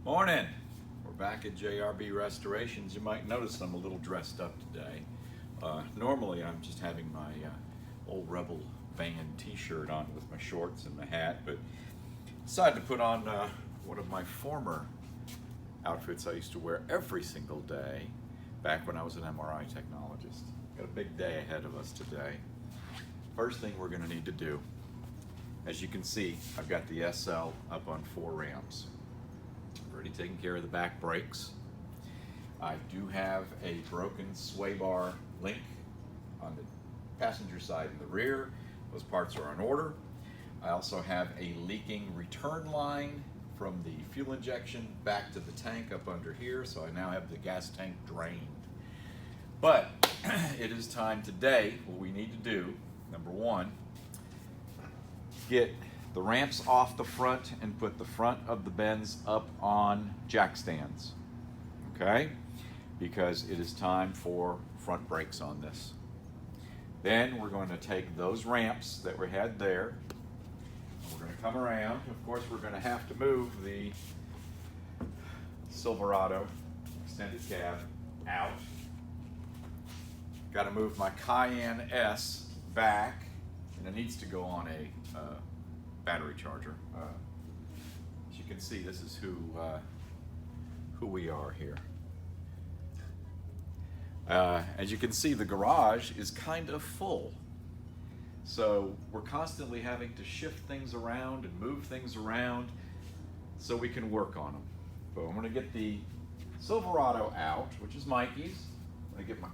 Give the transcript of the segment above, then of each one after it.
Morning. We're back at JRB Restorations. You might notice I'm a little dressed up today. Normally I'm just having my old Rebel band t-shirt on with my shorts and my hat, but decided to put on one of my former outfits I used to wear every single day back when I was an MRI technologist. Got a big day ahead of us today. First thing we're going to need to do, as you can see, I've got the SL up on 4 ramps. Already taking care of the back brakes. I do have a broken sway bar link on the passenger side and the rear. Those parts are on order. I also have a leaking return line from the fuel injection back to the tank up under here, so I now have the gas tank drained. But it is time today, what we need to do, number one, get the ramps off the front and put the front of the Benz up on jack stands, okay? Because it is time for front brakes on this. Then we're going to take those ramps that we had there, we're going to come around. Of course, we're going to have to move the Silverado extended cab out. Got to move my Cayenne S back, and it needs to go on a battery charger. As you can see, this is who we are here. As you can see, the garage is kind of full. So we're constantly having to shift things around and move things around so we can work on them. But I'm going to get the Silverado out, which is Mikey's. I'm going to get my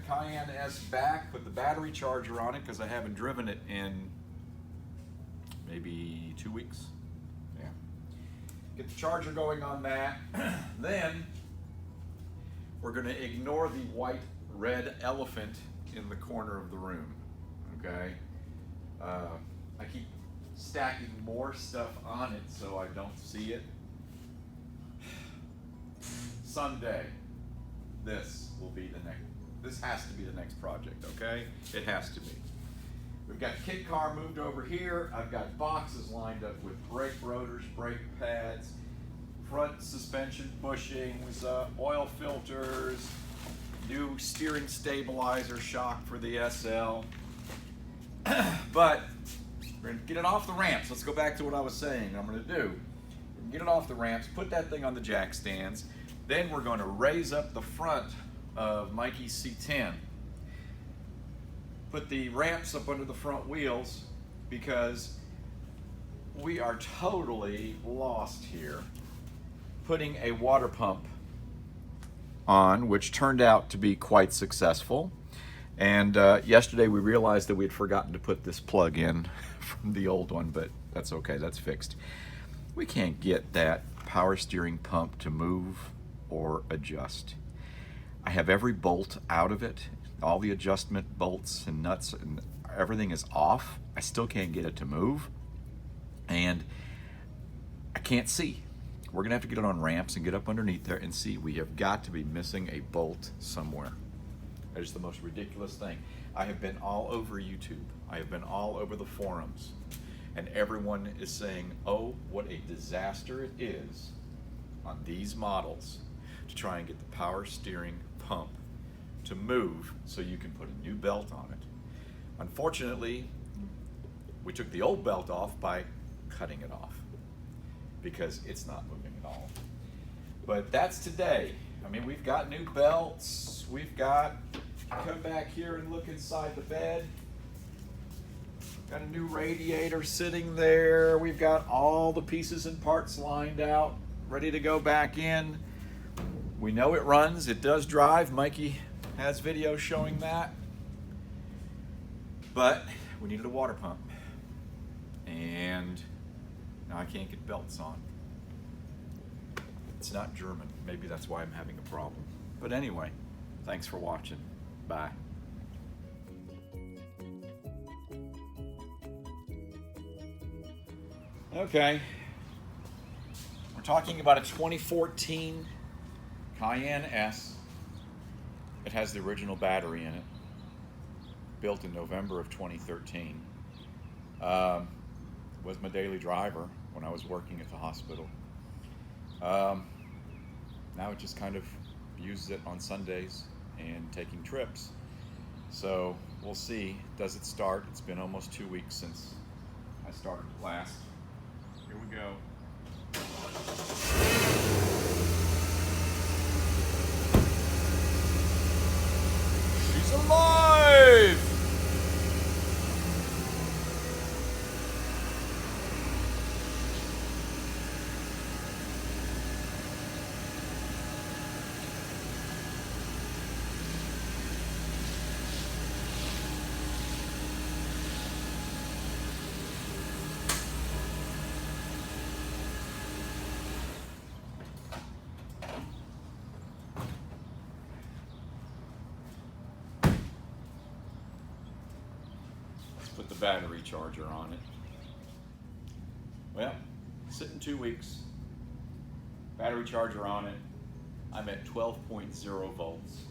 Cayenne S back, put the battery charger on it because I haven't driven it in maybe 2 weeks. Yeah. Get the charger going on that. Then we're going to ignore the white red elephant in the corner of the room. Okay. I keep stacking more stuff on it so I don't see it. Someday, this will be the next. This has to be the next project. Okay. It has to be. We've got the kit car moved over here. I've got boxes lined up with brake rotors, brake pads, front suspension bushings, oil filters, new steering stabilizer shock for the SL. But we're going to get it off the ramps. Let's go back to what I was saying I'm going to do. We're going to get it off the ramps, put that thing on the jack stands. Then we're going to raise up the front of Mikey's C10. Put the ramps up under the front wheels because we are totally lost here. Putting a water pump on, which turned out to be quite successful. And yesterday we realized that we had forgotten to put this plug in from the old one, but that's okay, that's fixed. We can't get that power steering pump to move or adjust. I have every bolt out of it. All the adjustment bolts and nuts and everything is off. I still can't get it to move. And I can't see. We're gonna have to get it on ramps and get up underneath there and see. We have got to be missing a bolt somewhere. That is the most ridiculous thing. I have been all over YouTube. I have been all over the forums. And everyone is saying, oh, what a disaster it is on these models to try and get the power steering pump to move so you can put a new belt on it. Unfortunately, we took the old belt off by cutting it off because it's not moving at all. But that's today. I mean, we've got new belts. We've got, come back here and look inside the bed. Got a new radiator sitting there. We've got all the pieces and parts lined out, ready to go back in. We know it runs, it does drive. Mikey has video showing that. But we needed a water pump. And now I can't get belts on. It's not German. Maybe that's why I'm having a problem. But anyway, thanks for watching. Bye. Okay. We're talking about a 2014 Cayenne S. It has the original battery in it, built in November of 2013. Was my daily driver when I was working at the hospital. now it just kind of uses it on Sundays and taking trips. So we'll see. Does it start? It's been almost 2 weeks since I started last. Here we go. She's alive! Put the battery charger on it. Well, sitting 2 weeks, battery charger on it. I'm at 12.0 volts.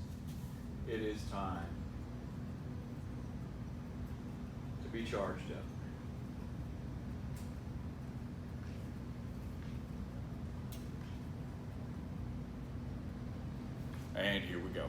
It is time to be charged up. And here we go.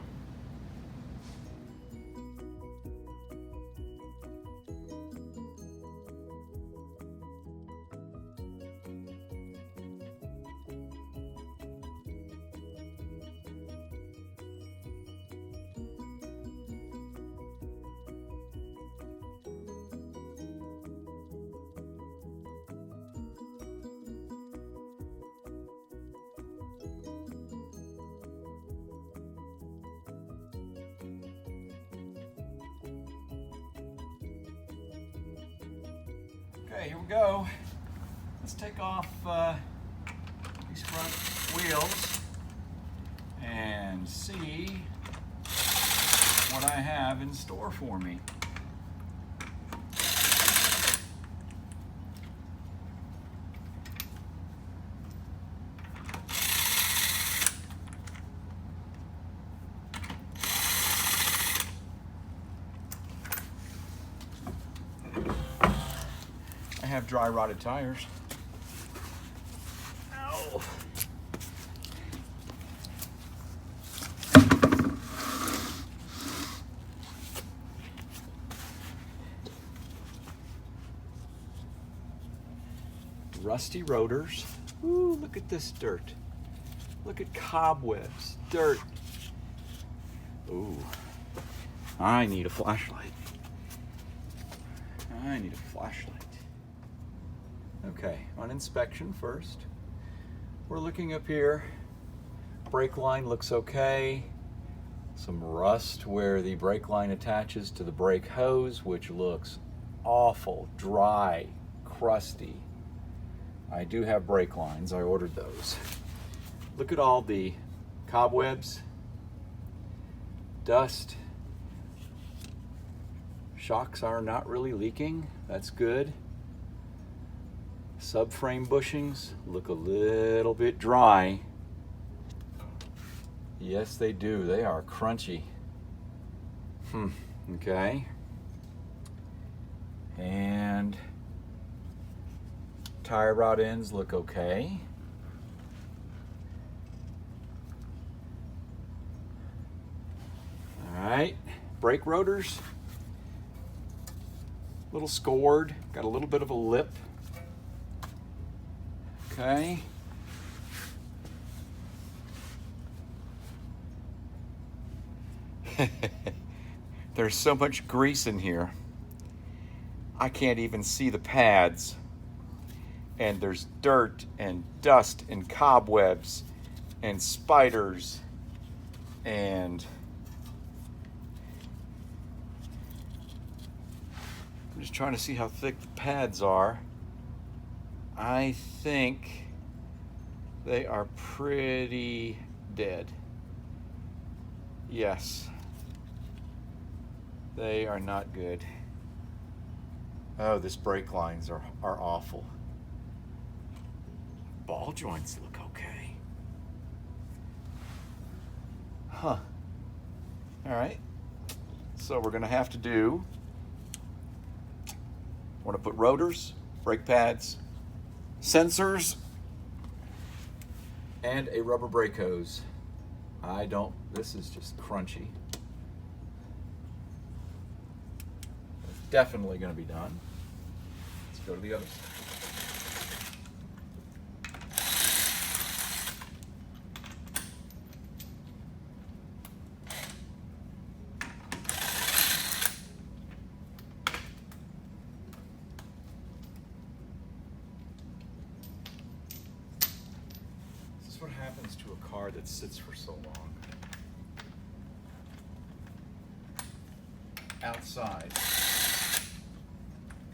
Okay, here we go. Let's take off these front wheels and see what I have in store for me. I have dry rotted tires. Ow. Rusty rotors. Ooh, look at this dirt. Look at cobwebs, dirt. Ooh, I need a flashlight. I need a flashlight. Okay, on inspection first, we're looking up here. Brake line looks okay. Some rust where the brake line attaches to the brake hose, which looks awful, dry, crusty. I do have brake lines, I ordered those. Look at all the cobwebs, dust. Shocks are not really leaking, that's good. Subframe bushings look a little bit dry. Yes, they do. They are crunchy. Okay. And tire rod ends look okay. All right. Brake rotors, a little scored. Got a little bit of a lip. Okay. There's so much grease in here. I can't even see the pads. And there's dirt and dust and cobwebs and spiders and I'm just trying to see how thick the pads are. I think they are pretty dead. Yes. They are not good. Oh, this brake lines are awful. Ball joints look okay. Huh. All right. So we're gonna have to do, want to put rotors, brake pads, sensors, and a rubber brake hose. This is just crunchy. It's definitely going to be done. Let's go to the other side. This is what happens to a car that sits for so long. Outside,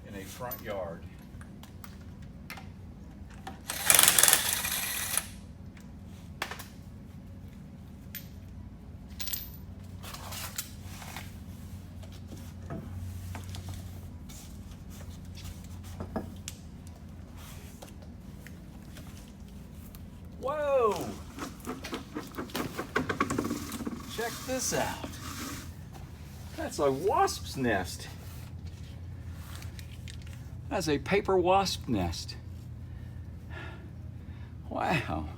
in a front yard. Whoa! Check this out. That's a wasp's nest. That's a paper wasp nest. Wow.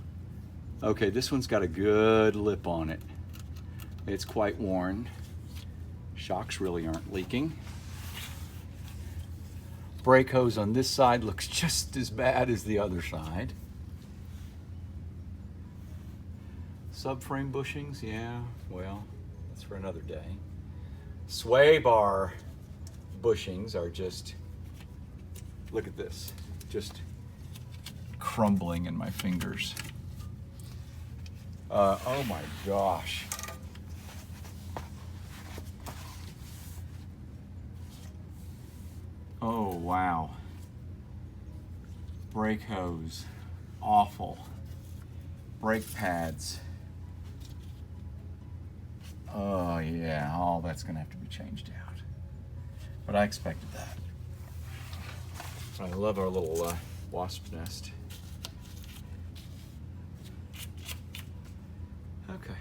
Okay, this one's got a good lip on it. It's quite worn. Shocks really aren't leaking. Brake hose on this side looks just as bad as the other side. Subframe bushings, yeah, well, that's for another day. Sway bar bushings are just, look at this, just crumbling in my fingers. Oh my gosh. Oh wow. Brake hose, awful. Brake pads. Oh yeah, all that's gonna have to be changed out. But I expected that. I love our little wasp nest. Okay.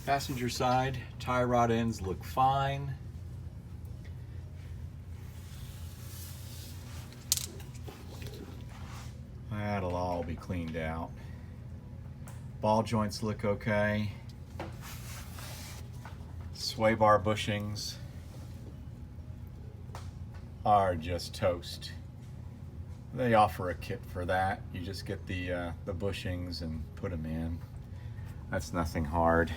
Passenger side, tie rod ends look fine. That'll all be cleaned out. Ball joints look okay. Sway bar bushings are just toast. They offer a kit for that. You just get the bushings and put them in. That's nothing hard.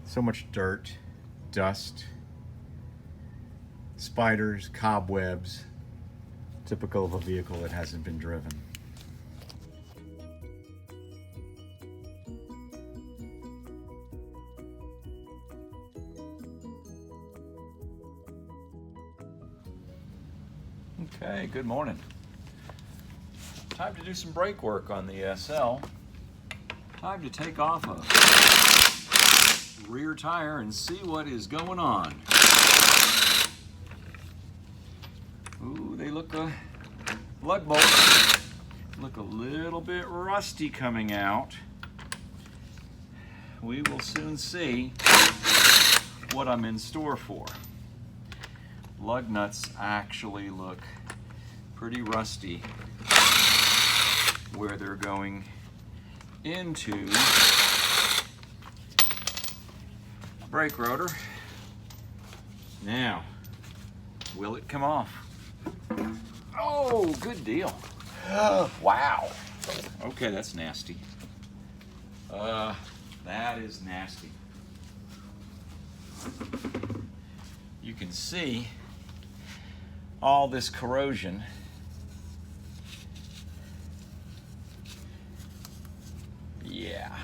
So much dirt, dust, spiders, cobwebs, typical of a vehicle that hasn't been driven. Okay, good morning. Time to do some brake work on the SL. Time to take off a rear tire and see what is going on. Ooh, they look lug bolts look a little bit rusty coming out. We will soon see what I'm in store for. Lug nuts actually look pretty rusty where they're going into brake rotor. Now, will it come off? Oh, good deal. Wow. Okay, that's nasty. That is nasty. You can see all this corrosion. Yeah,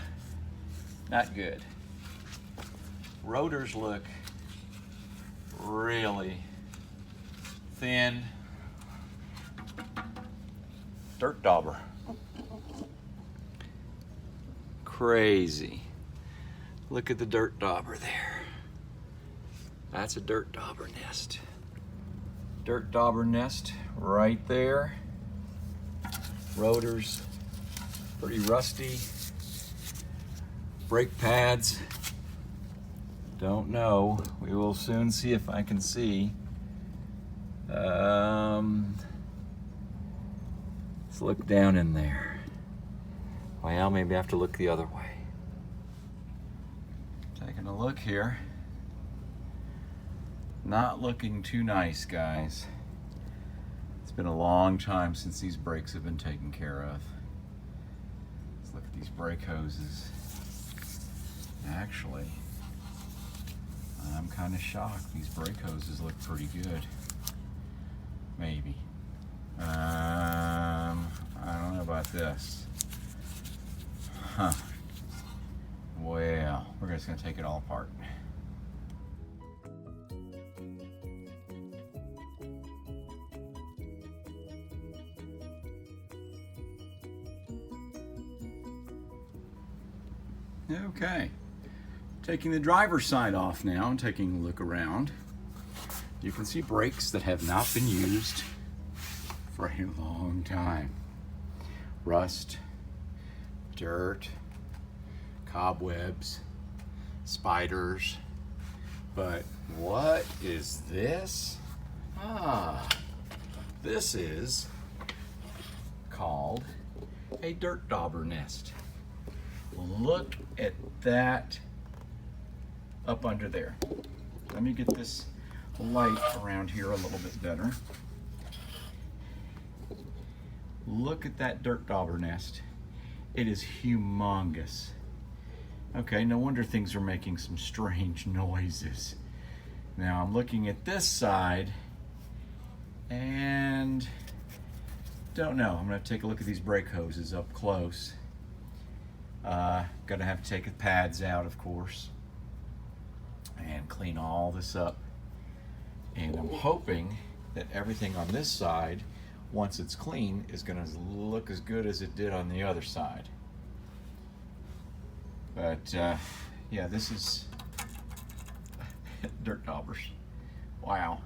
not good. Rotors look really thin. Dirt dauber. Crazy. Look at the dirt dauber there. That's a dirt dauber nest. Dirt dauber nest right there. Rotors pretty rusty. Brake pads, don't know. We will soon see if I can see Let's look down in there. Well, maybe I have to look the other way. Taking a look here. Not looking too nice, guys. It's been a long time since these brakes have been taken care of. Let's look at these brake hoses. Actually, I'm kind of shocked. These brake hoses look pretty good. Maybe. I don't know about this. Huh. Well, we're just gonna take it all apart. Okay. Taking the driver's side off now and taking a look around. You can see brakes that have not been used for a long time. Rust, dirt, cobwebs, spiders. But what is this? This is called a dirt dauber nest. Look at that up under there. Let me get this light around here a little bit better. Look at that dirt dauber nest. It is humongous. Okay, no wonder things are making some strange noises. Now I'm looking at this side and don't know. I'm gonna have to take a look at these brake hoses up close. Gonna have to take the pads out, of course, and clean all this up. And I'm hoping that everything on this side, once it's clean, is gonna look as good as it did on the other side. But yeah, this is dirt daubers. Wow.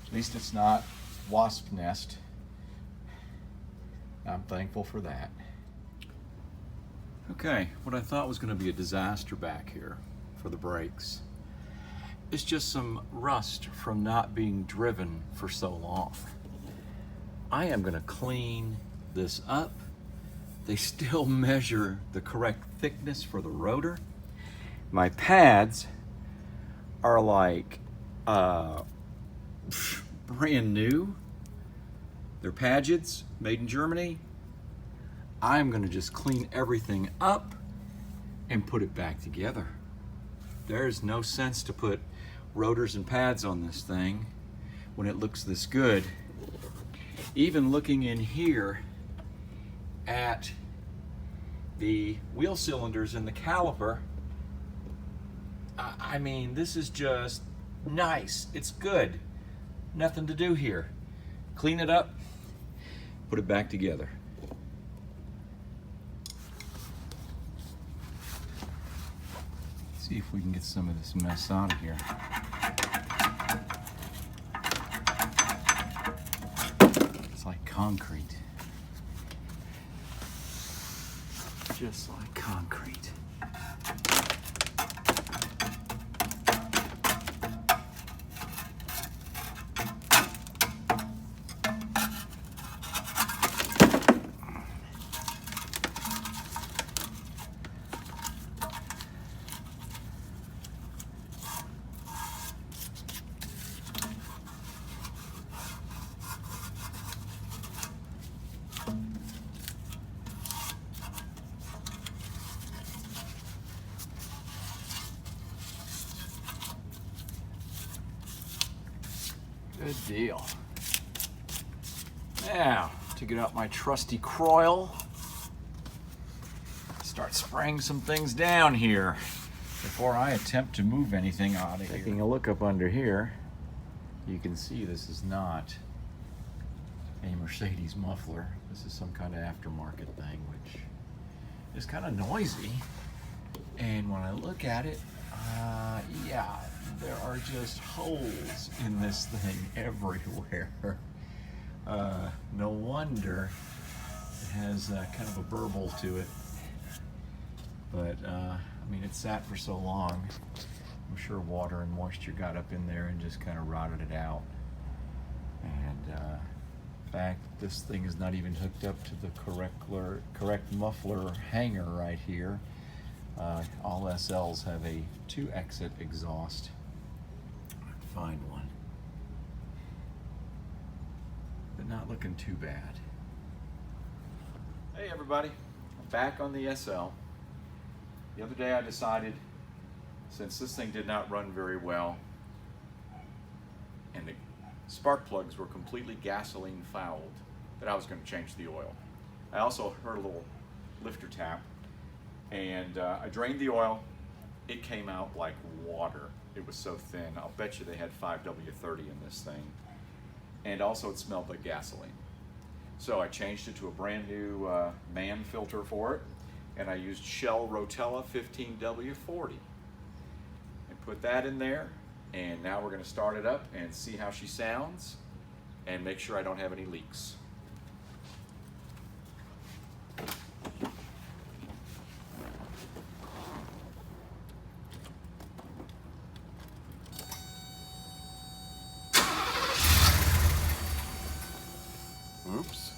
At least it's not wasp nest. I'm thankful for that. Okay, what I thought was going to be a disaster back here for the brakes is just some rust from not being driven for so long. I am going to clean this up. They still measure the correct thickness for the rotor. My pads are like brand new. They're Paget's, made in Germany. I'm gonna just clean everything up and put it back together. There's no sense to put rotors and pads on this thing when it looks this good. Even looking in here at the wheel cylinders and the caliper, I mean, this is just nice. It's good. Nothing to do here. Clean it up, put it back together. See if we can get some of this mess out of here. It's like concrete. Just like concrete. Good deal. Now, to get out my trusty Croil, start spraying some things down here before I attempt to move anything out of here. Taking a look up under here, you can see this is not a Mercedes muffler. This is some kind of aftermarket thing, which is kind of noisy. And when I look at it, yeah, there are just holes in this thing everywhere. No wonder it has kind of a burble to it. But, I mean, it sat for so long. I'm sure water and moisture got up in there and just kind of rotted it out. in fact, this thing is not even hooked up to the correct muffler hanger right here. All SLs have a 2-exit exhaust. I'd find one, but not looking too bad. Hey everybody, I'm back on the SL. The other day I decided, since this thing did not run very well and the spark plugs were completely gasoline fouled, that I was going to change the oil. I also heard a little lifter tap, and I drained the oil. It came out like water. It was so thin. I'll bet you they had 5W30 in this thing. And also it smelled like gasoline. So I changed it to a brand new man filter for it, and I used Shell Rotella 15W40. And put that in there, and now we're going to start it up and see how she sounds and make sure I don't have any leaks. Oops.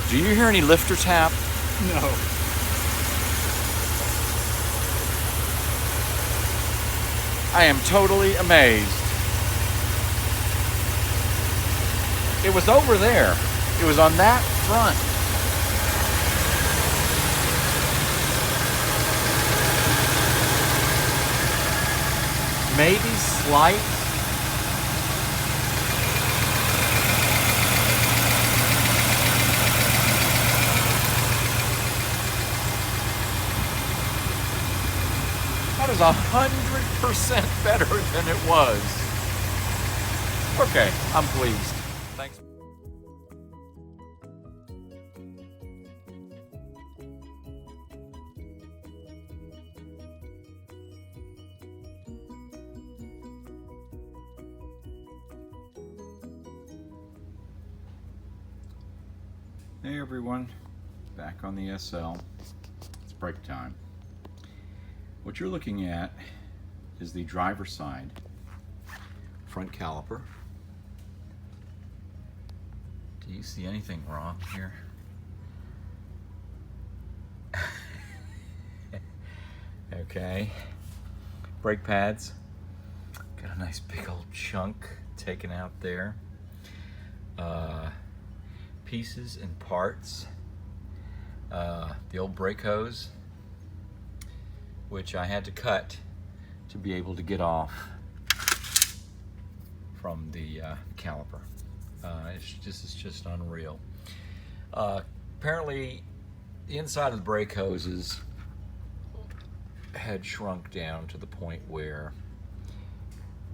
Do you hear any lifter tap? No. I am totally amazed. It was over there. It was on that front. Maybe slight. That is 100% better than it was. Okay, I'm pleased. Thanks. Hey everyone, back on the SL. It's break time. What you're looking at is the driver's side front caliper. Do you see anything wrong here? Okay. Brake pads. Got a nice big old chunk taken out there. Pieces and parts. The old brake hose, which I had to cut to be able to get off from the caliper. It's just unreal. Apparently, the inside of the brake hoses had shrunk down to the point where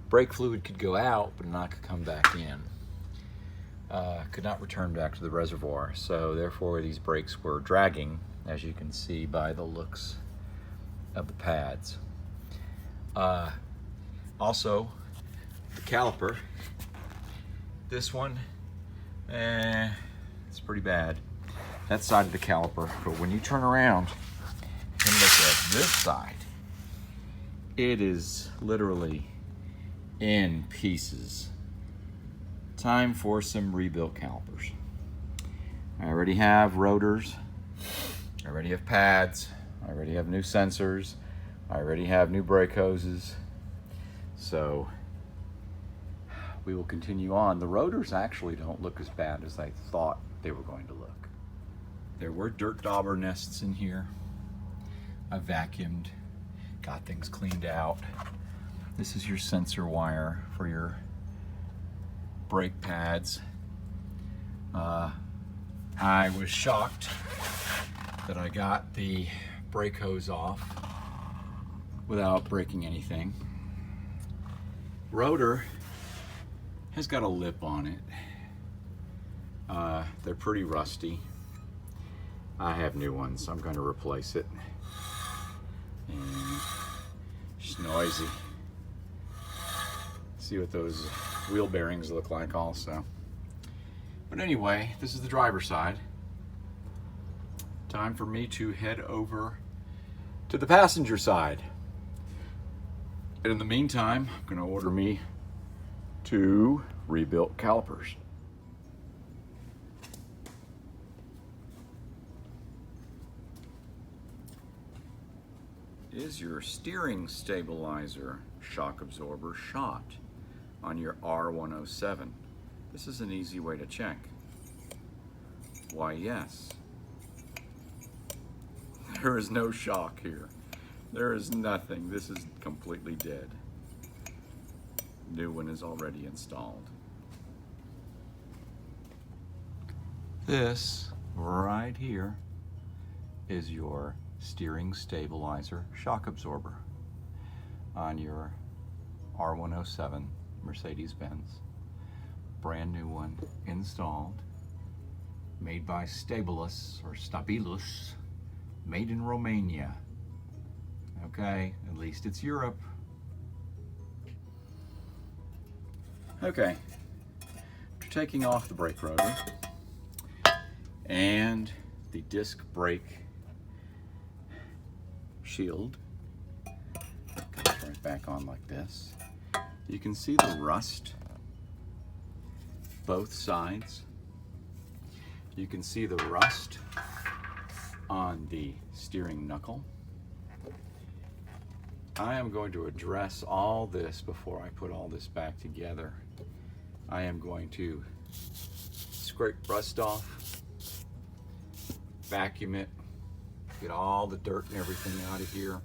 brake fluid could go out, but not could come back in. Could not return back to the reservoir, so therefore these brakes were dragging, as you can see by the looks of the pads. Also, the caliper, this one, it's pretty bad. That side of the caliper, but when you turn around and look at this side, it is literally in pieces. Time for some rebuilt calipers. I already have rotors, I already have pads, I already have new sensors, I already have new brake hoses, so we will continue on. The rotors actually don't look as bad as I thought they were going to look. There were dirt dauber nests in here. I vacuumed, got things cleaned out. This is your sensor wire for your brake pads. I was shocked that I got the brake hose off without breaking anything. Rotor has got a lip on it. They're pretty rusty. I have new ones. I'm going to replace it. And it's noisy. See what those wheel bearings look like also. But anyway, this is the driver's side. Time for me to head over to the passenger side. And in the meantime, I'm going to order me 2 rebuilt calipers. Is your steering stabilizer shock absorber shot on your R107? This is an easy way to check. Why, yes. There is no shock here. There is nothing. This is completely dead. New one is already installed. This right here is your steering stabilizer shock absorber on your R107 Mercedes-Benz. Brand new one installed, made by Stabilis or Stabilus, made in Romania. Okay, at least it's Europe. Okay, after taking off the brake rotor and the disc brake shield, it comes right back on like this. You can see the rust both sides. You can see the rust on the steering knuckle. I am going to address all this before I put all this back together. I am going to scrape rust off, vacuum it, get all the dirt and everything out of here.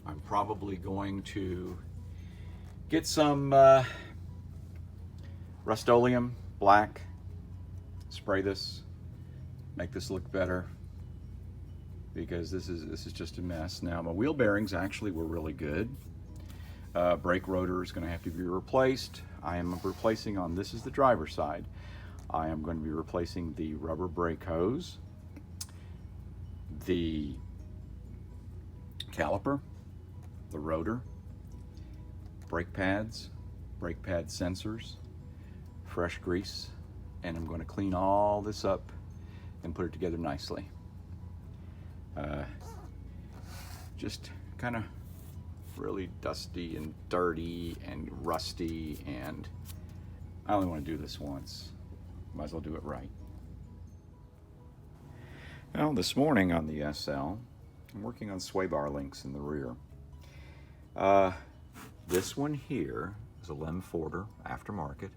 I'm probably going to get some Rust-Oleum black, spray this, make this look better, because this is just a mess. Now my wheel bearings actually were really good. Brake rotor is going to have to be replaced. I am replacing on, this is the driver's side, I am going to be replacing the rubber brake hose, the caliper, the rotor, brake pads, brake pad sensors, fresh grease, and I'm going to clean all this up and put it together nicely. Just kind of really dusty and dirty and rusty, and I only want to do this once. Might as well do it right. Well, this morning on the SL, I'm working on sway bar links in the rear. This one here is a Lem Forder aftermarket.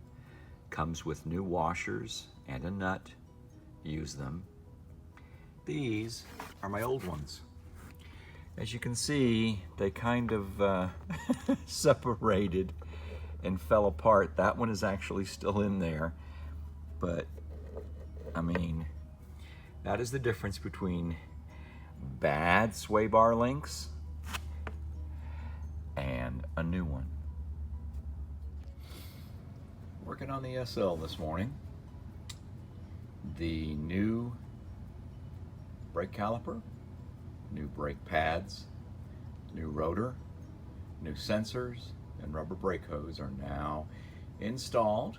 Comes with new washers and a nut. Use them. These are my old ones. As you can see, they kind of separated and fell apart. That one is actually still in there. But, I mean, that is the difference between bad sway bar links and a new one. Working on the SL this morning. The new brake caliper, new brake pads, new rotor, new sensors, and rubber brake hose are now installed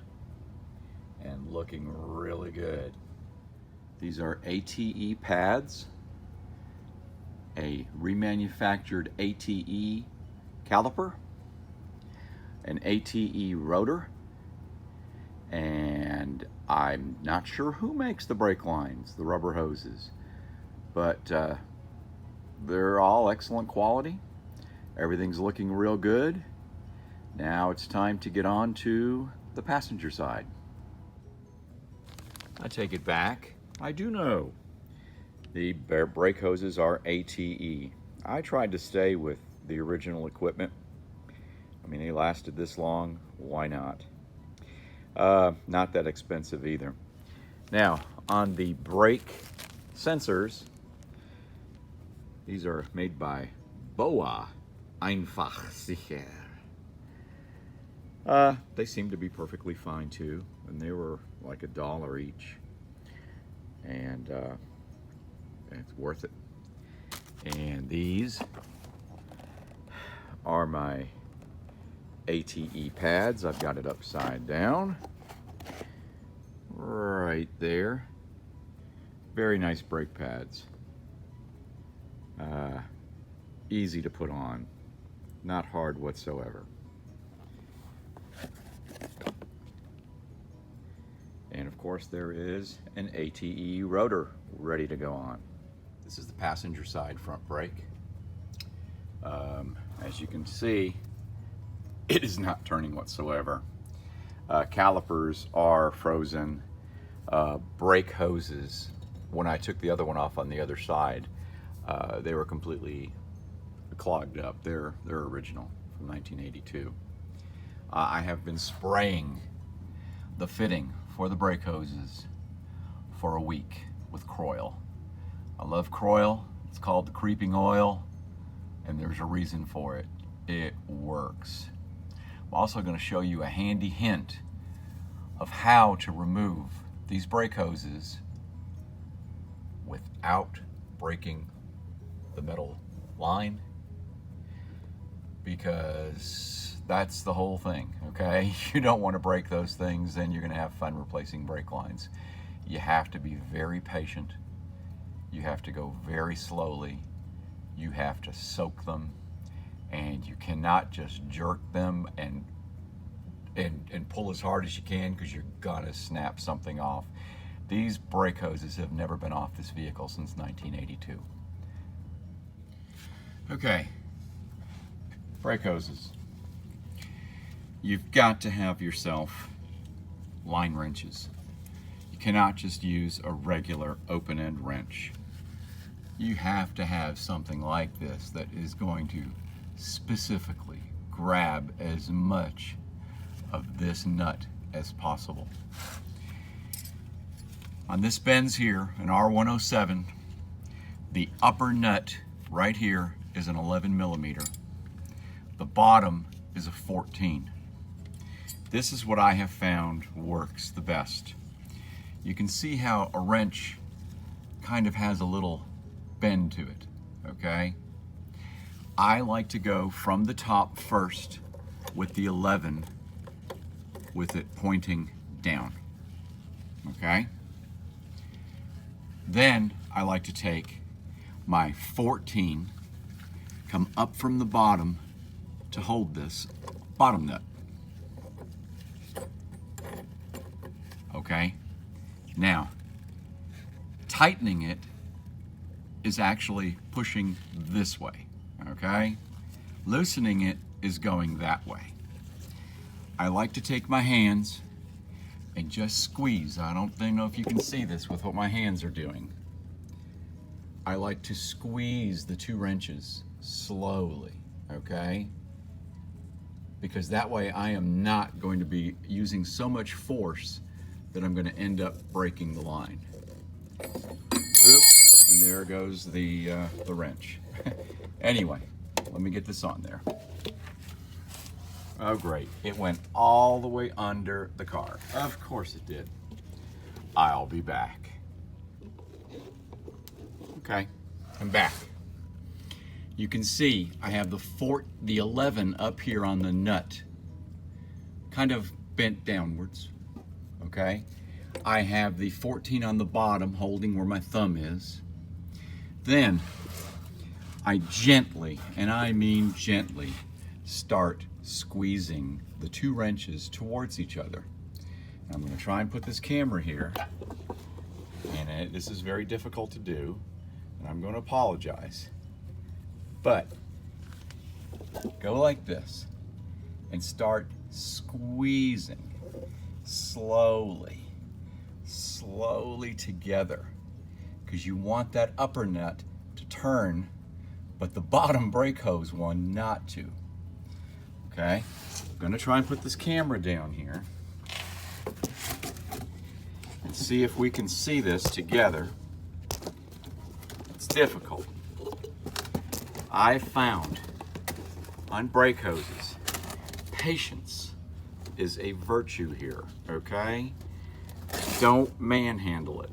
and looking really good. These are ATE pads, a remanufactured ATE caliper, an ATE rotor, and I'm not sure who makes the brake lines, the rubber hoses, but they're all excellent quality. Everything's looking real good. Now it's time to get on to the passenger side. I take it back. I do know the brake hoses are ATE. I tried to stay with the original equipment. I mean, they lasted this long, why not? Not that expensive either. Now, on the brake sensors, these are made by BOA, Einfach sicher. They seem to be perfectly fine too, and they were like $1 each. And It's worth it. And these are my ATE pads. I've got it upside down right there. Very nice brake pads. Easy to put on, not hard whatsoever. And of course there is an ATE rotor ready to go on. This is the passenger side front brake. As you can see, it is not turning whatsoever. Calipers are frozen. Brake hoses, when I took the other one off on the other side, they were completely clogged up. They're original from 1982. I have been spraying the fitting for the brake hoses for a week with Croil. I love Croil. It's called the creeping oil, and there's a reason for it. It works. I'm also going to show you a handy hint of how to remove these brake hoses without breaking the metal line, because that's the whole thing, okay? You don't want to break those things, then you're going to have fun replacing brake lines. You have to be very patient. You have to go very slowly. You have to soak them, and you cannot just jerk them and pull as hard as you can, because you're gonna snap something off. These brake hoses have never been off this vehicle since 1982. Okay, brake hoses. You've got to have yourself line wrenches. You cannot just use a regular open-end wrench. You have to have something like this that is going to specifically grab as much of this nut as possible. On this Benz here, an R107, the upper nut right here is an 11 millimeter. The bottom is a 14. This is what I have found works the best. You can see how a wrench kind of has a little bend to it, okay? I like to go from the top first with the 11, with it pointing down, okay? Then I like to take my 14, come up from the bottom to hold this bottom nut, okay? Now, tightening it is actually pushing this way, okay? Loosening it is going that way. I like to take my hands and just squeeze. I don't know if you can see this with what my hands are doing. I like to squeeze the two wrenches slowly, okay? Because that way I am not going to be using so much force that I'm going to end up breaking the line. Oops, and there goes the wrench. Anyway, let me get this on there. Oh great, it went all the way under the car. Of course it did. I'll be back. Okay, I'm back. You can see I have the 11 up here on the nut, kind of bent downwards, okay? I have the 14 on the bottom holding where my thumb is. Then I gently, and I mean gently, start squeezing the two wrenches towards each other. And I'm going to try and put this camera here, and this is very difficult to do, and I'm going to apologize. But go like this and start squeezing slowly together, because you want that upper nut to turn, but the bottom brake hose one not to. Okay, I'm gonna try and put this camera down here and see if we can see this together. It's difficult. I found on brake hoses, patience is a virtue here, okay? Don't manhandle it.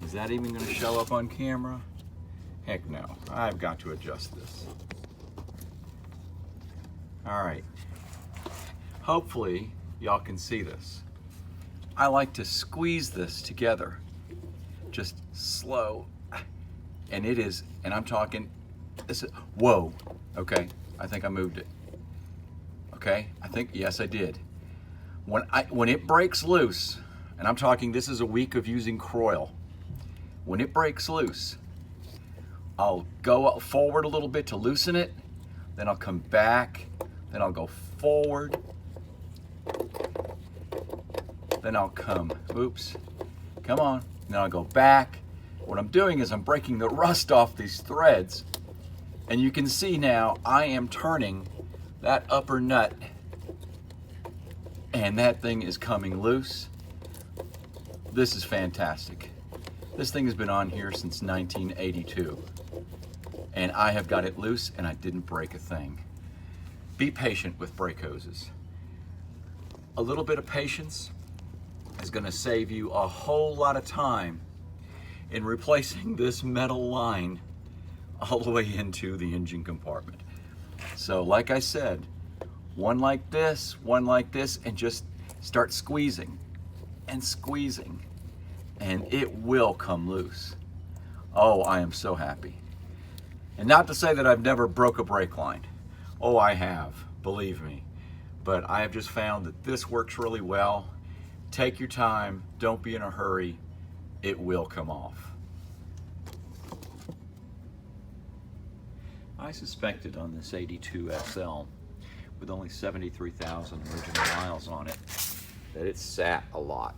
Is that even going to show up on camera? Heck no. I've got to adjust this. All right. Hopefully, y'all can see this. I like to squeeze this together. Just slow. And it is, and I'm talking, this is, whoa. Okay, I think I moved it. Okay, I think, yes, I did. When it breaks loose, and I'm talking, this is a week of using Croyle. When it breaks loose, I'll go forward a little bit to loosen it, then I'll come back, then I'll go forward, then I'll come, oops, come on, then I'll go back. What I'm doing is I'm breaking the rust off these threads, and you can see now I am turning that upper nut, and that thing is coming loose. This is fantastic. This thing has been on here since 1982, and I have got it loose and I didn't break a thing. Be patient with brake hoses. A little bit of patience is going to save you a whole lot of time in replacing this metal line all the way into the engine compartment. So like I said, one like this, and just start squeezing and squeezing, and it will come loose. Oh, I am so happy. And not to say that I've never broke a brake line. Oh, I have, believe me. But I have just found that this works really well. Take your time, don't be in a hurry. It will come off. I suspected on this 82 SL, with only 73,000 original miles on it, that it sat a lot.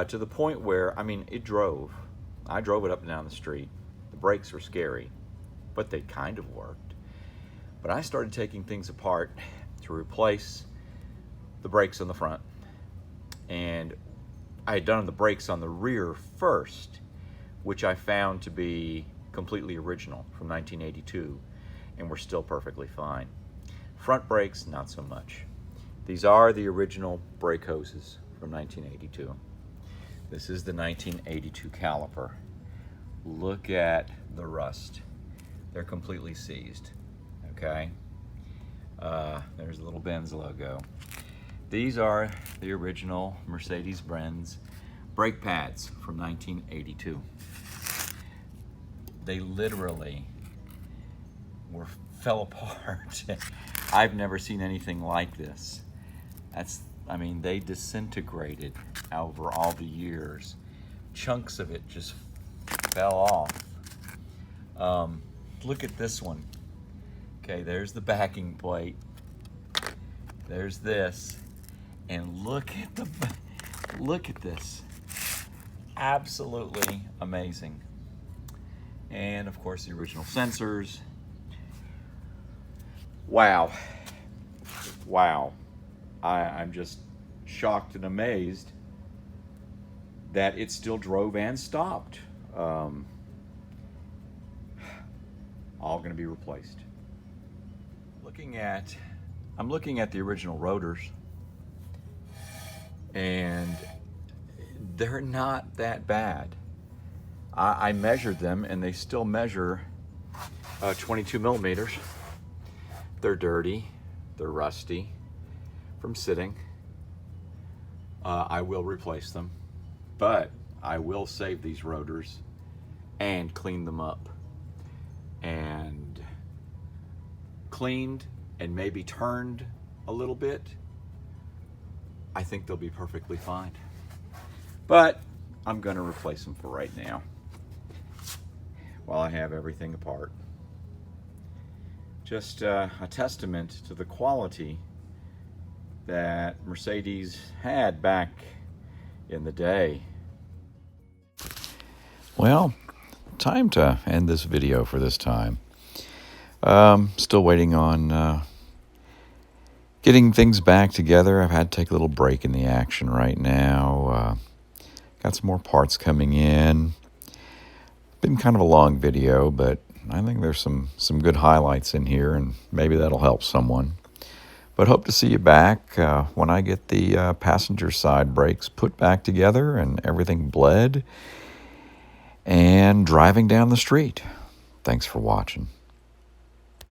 To the point where, I mean, it drove. I drove it up and down the street. The brakes were scary, but they kind of worked. But I started taking things apart to replace the brakes on the front. And I had done the brakes on the rear first, which I found to be completely original from 1982, and were still perfectly fine. Front brakes, not so much. These are the original brake hoses from 1982. This is the 1982 caliper. Look at the rust. They're completely seized, okay? There's a little Benz logo. These are the original Mercedes-Benz brake pads from 1982. They literally fell apart. I've never seen anything like this. I mean, they disintegrated over all the years. Chunks of it just fell off. Look at this one. Okay, there's the backing plate. There's this. And look at this. Absolutely amazing. And of course the original sensors. Wow. Wow. I'm just shocked and amazed that it still drove and stopped. All going to be replaced. I'm looking at the original rotors, and they're not that bad. I measured them, and they still measure 22 millimeters. They're dirty, they're rusty from sitting. I will replace them, but I will save these rotors and clean them up. And cleaned and maybe turned a little bit, I think they'll be perfectly fine. But I'm gonna replace them for right now while I have everything apart. Just a testament to the quality that Mercedes had back in the day. Well, time to end this video for this time. Still waiting on getting things back together. I've had to take a little break in the action right now. Got some more parts coming in. Been kind of a long video, but I think there's some good highlights in here, and maybe that'll help someone. But hope to see you back when I get the passenger side brakes put back together and everything bled and driving down the street. Thanks for watching.